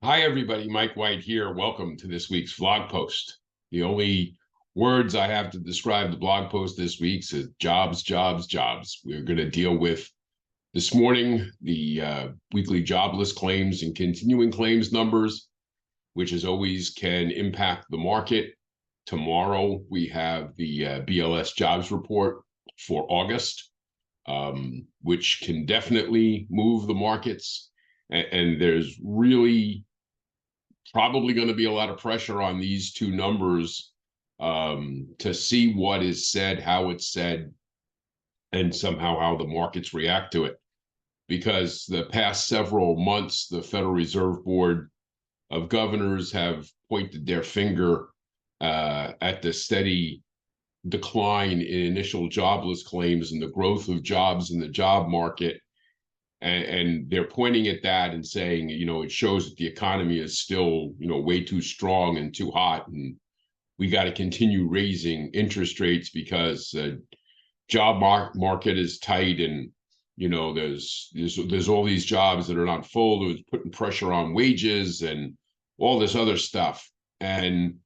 Hi, everybody. Mike White here. Welcome to this week's blog post. The only words I have to describe the blog post this week is jobs, jobs, jobs. We're going to deal with this morning the weekly jobless claims and continuing claims numbers, which as always can impact the market. Tomorrow, we have the BLS jobs report for August, which can definitely move the markets. And there's really probably going to be a lot of pressure on these two numbers to see what is said, how it's said, and somehow how the markets react to it. Because the past several months, the Federal Reserve Board of Governors have pointed their finger at the steady decline in initial jobless claims and the growth of jobs in the job market. And they're pointing at that and saying, it shows that the economy is still, way too strong and too hot. And we got to continue raising interest rates because job market is tight. And, there's all these jobs that are not full. There's putting pressure on wages and all this other stuff. And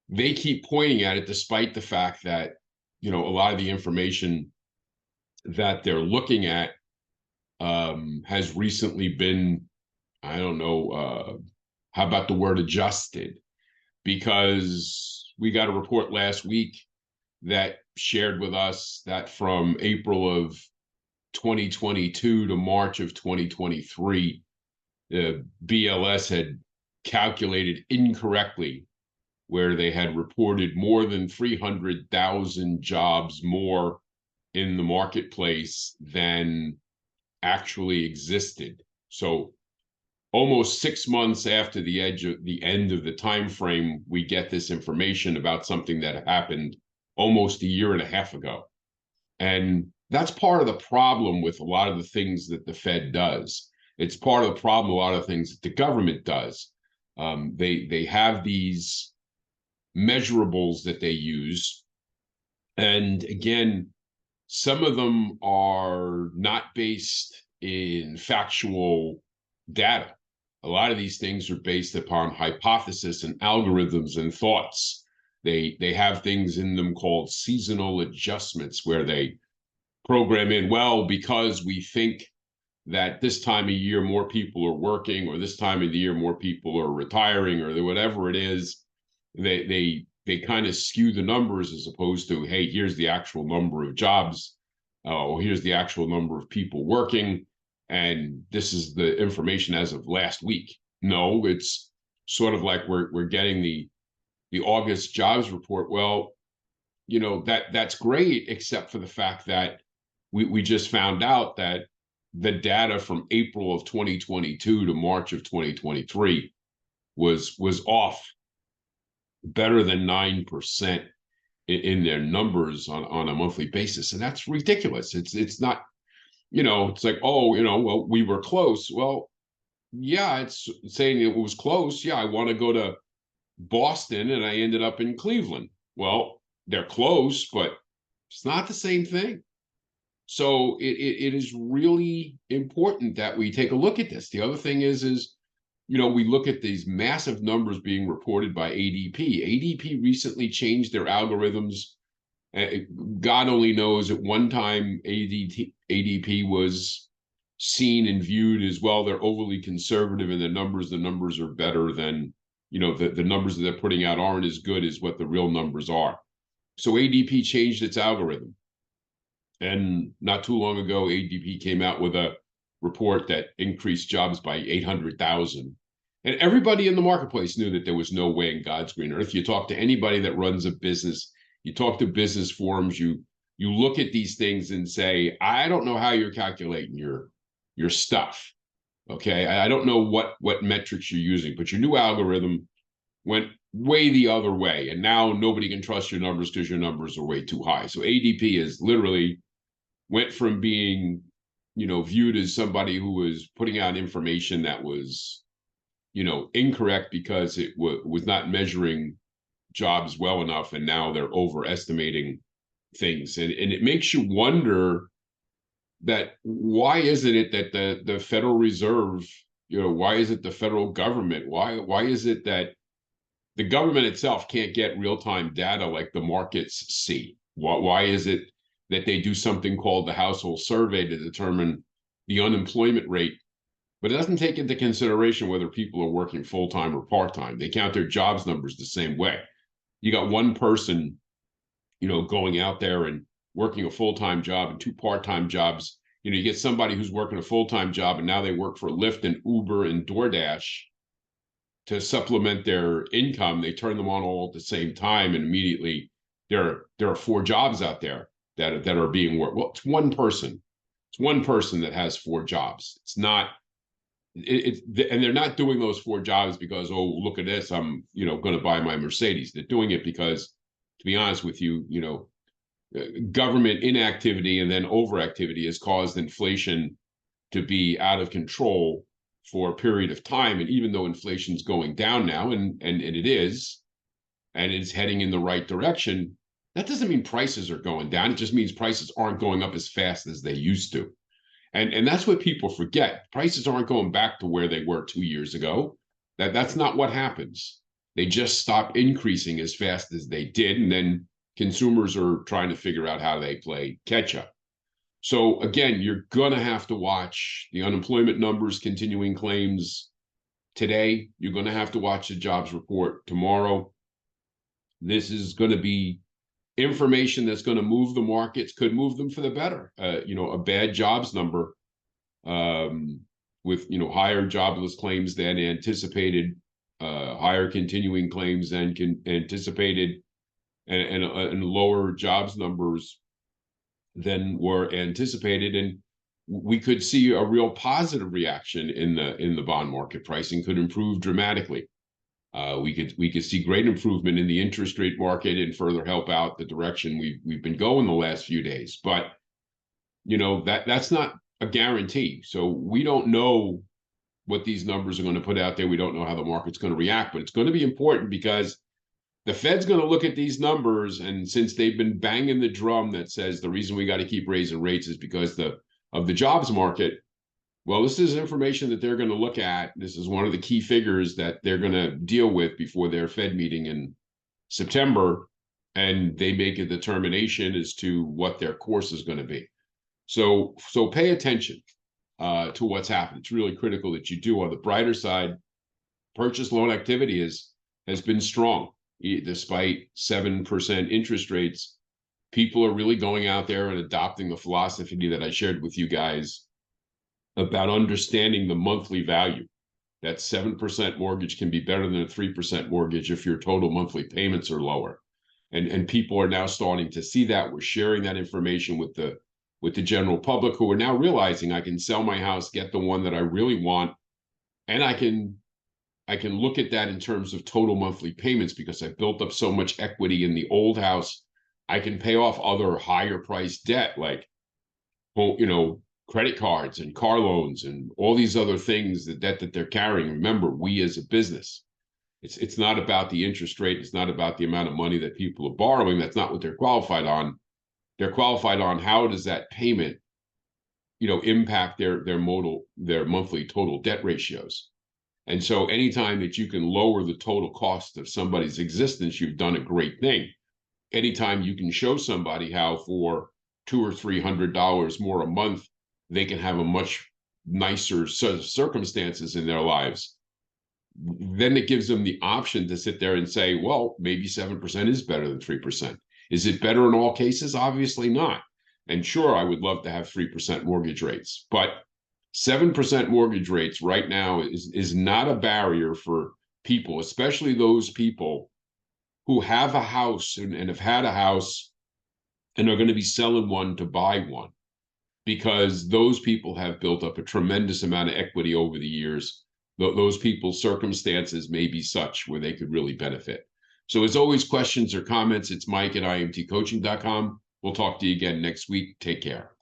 they keep pointing at it despite the fact that, a lot of the information that they're looking at has recently been, I don't know, how about the word adjusted? Because we got a report last week that shared with us that from April of 2022 to March of 2023, the BLS had calculated incorrectly where they had reported more than 300,000 jobs more in the marketplace than actually existed. So almost 6 months after the end of the time frame, we get this information about something that happened almost a year and a half ago. And that's part of the problem with a lot of the things that the Fed does. It's part of the problem, a lot of things that the government does. They have these measurables that they use. And again, some of them are not based in factual data. A lot of these things are based upon hypothesis and algorithms and thoughts. They have things in them called seasonal adjustments where they program in, well, because we think that this time of year more people are working, or this time of the year more people are retiring, or whatever it is, they kind of skew the numbers as opposed to, hey, here's the actual number of jobs, or here's the actual number of people working, and this is the information as of last week. No, it's sort of like we're getting the August jobs report. Well, that's great, except for the fact that we just found out that the data from April of 2022 to March of 2023 was off better than 9% in their numbers on a monthly basis. And that's ridiculous. It's not, it's like, oh, well, we were close. Well, yeah, it's saying it was close. Yeah, I want to go to Boston and I ended up in Cleveland. Well, they're close, but it's not the same thing. So it is really important that we take a look at this. The other thing is we look at these massive numbers being reported by ADP. ADP recently changed their algorithms. God only knows at one time ADP was seen and viewed as, well, they're overly conservative in the numbers are better than, the numbers that they're putting out aren't as good as what the real numbers are. So ADP changed its algorithm. And not too long ago, ADP came out with a report that increased jobs by 800,000. And everybody in the marketplace knew that there was no way in God's green earth. You talk to anybody that runs a business, you talk to business forums, you look at these things and say, I don't know how you're calculating your stuff. Okay, I don't know what metrics you're using, but your new algorithm went way the other way. And now nobody can trust your numbers because your numbers are way too high. So ADP is literally went from being, viewed as somebody who was putting out information that was, incorrect because it was not measuring jobs well enough, and now they're overestimating things. And it makes you wonder that why isn't it that the Federal Reserve Why is it the federal government? Why is it that the government itself can't get real-time data like the markets see? Why is it that they do something called the household survey to determine the unemployment rate, but it doesn't take into consideration whether people are working full-time or part-time? They count their jobs numbers the same way. You got one person, going out there and working a full-time job and two part-time jobs. You get somebody who's working a full-time job and now they work for Lyft and Uber and DoorDash to supplement their income. They turn them on all at the same time, and immediately there are four jobs out there that are being worked. Well, it's one person. It's one person that has four jobs. It's not. And they're not doing those four jobs because, oh, look at this, I'm going to buy my Mercedes. They're doing it because, to be honest with you, government inactivity and then overactivity has caused inflation to be out of control for a period of time. And even though inflation's going down now, and it is, and it's heading in the right direction, that doesn't mean prices are going down. It just means prices aren't going up as fast as they used to. And that's what people forget. Prices aren't going back to where they were 2 years ago. That's not what happens. They just stop increasing as fast as they did. And then consumers are trying to figure out how they play catch up. So again, you're going to have to watch the unemployment numbers, continuing claims today. You're going to have to watch the jobs report tomorrow. This is going to be information that's going to move the markets, could move them for the better. A bad jobs number with higher jobless claims than anticipated, higher continuing claims than anticipated, and lower jobs numbers than were anticipated, and we could see a real positive reaction in the bond market. Pricing could improve dramatically. We could see great improvement in the interest rate market and further help out the direction we've been going the last few days. But that's not a guarantee. So we don't know what these numbers are going to put out there. We don't know how the market's going to react, but it's going to be important because the Fed's going to look at these numbers, and since they've been banging the drum that says the reason we got to keep raising rates is because of the jobs market, well, this is information that they're going to look at. This is one of the key figures that they're going to deal with before their Fed meeting in September, and they make a determination as to what their course is going to be. So pay attention to what's happening. It's really critical that you do. On the brighter side, purchase loan activity has been strong. Despite 7% interest rates, people are really going out there and adopting the philosophy that I shared with you guys about understanding the monthly value. That 7% mortgage can be better than a 3% mortgage if your total monthly payments are lower. And people are now starting to see that. We're sharing that information with the general public, who are now realizing I can sell my house, get the one that I really want, and I can look at that in terms of total monthly payments because I've built up so much equity in the old house. I can pay off other higher priced debt like, credit cards and car loans and all these other things, the debt that they're carrying. Remember, we as a business, it's not about the interest rate. It's not about the amount of money that people are borrowing. That's not what they're qualified on. They're qualified on how does that payment, impact their monthly total debt ratios. And so anytime that you can lower the total cost of somebody's existence, you've done a great thing. Anytime you can show somebody how for $200 or $300 more a month, they can have a much nicer set of circumstances in their lives, then it gives them the option to sit there and say, well, maybe 7% is better than 3%. Is it better in all cases? Obviously not. And sure, I would love to have 3% mortgage rates, but 7% mortgage rates right now is not a barrier for people, especially those people who have a house and have had a house and are going to be selling one to buy one, because those people have built up a tremendous amount of equity over the years. Those people's circumstances may be such where they could really benefit. So as always, questions or comments, it's Mike at imtcoaching.com. We'll talk to you again next week. Take care.